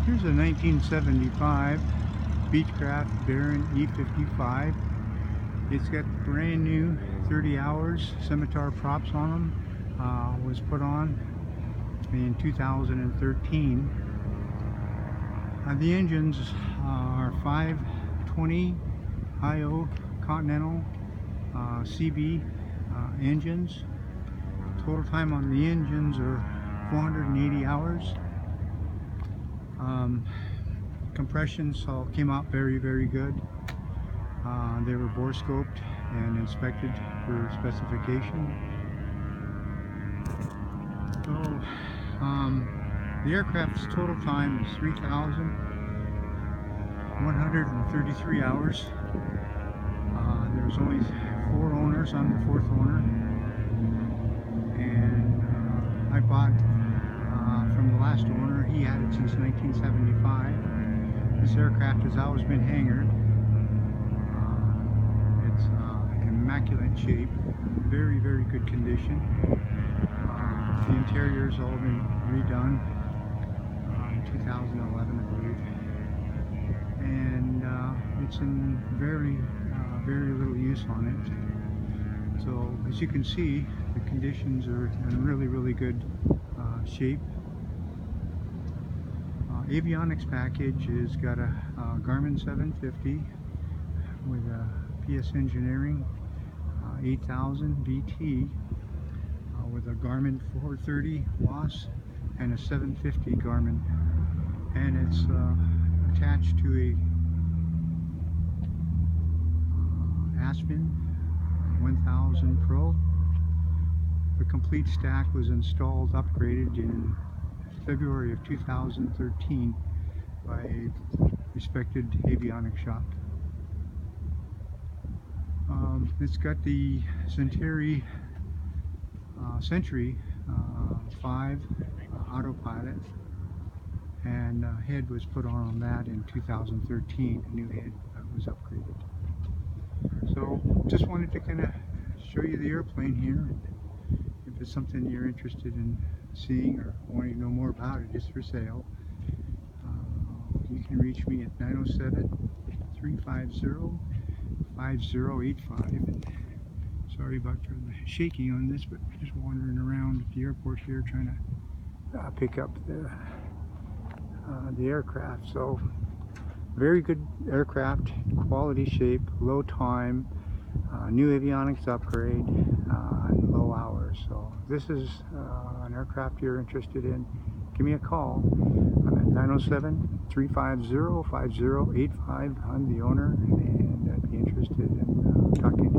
Here's a 1975 Beechcraft E55. It's got brand new 30 hours scimitar props on them. Was put on in 2013. The engines are 520 IO Continental CB engines. Total time on the engines are 480 hours. Compressions all came out very good. They were bore scoped and inspected for specification. So the aircraft's total time is 3,133 hours. There's only 4 owners. I'm the 4th owner, and I bought from the last owner. He had it since 1975. This aircraft has always been hangared. It's in immaculate shape, very good condition. The interior's all been redone in 2011, I believe, and it's in very little use on it. So as you can see, the conditions are in really good shape. Avionics package has got a Garmin 750 with a PS Engineering 8000 VT with a Garmin 430 WAS and a 750 Garmin, and it's attached to a Aspen 1000 Pro. The complete stack was installed, upgraded in February of 2013 by a respected avionics shop. It's got the Century 5 autopilot, and head was put on that in 2013. A new head was upgraded. So just wanted to kind of show you the airplane here. If it's something you're interested in seeing or wanting to know more about it, it's for sale. You can reach me at 907-350-5085. Sorry about the shaking on this, but just wandering around at the airport here trying to pick up the aircraft. So very good aircraft, quality shape, low time, new avionics upgrade, and low hours. So if this is an aircraft you're interested in, give me a call. I'm at 907-350-5085. I'm the owner, and I'd be interested in talking to you.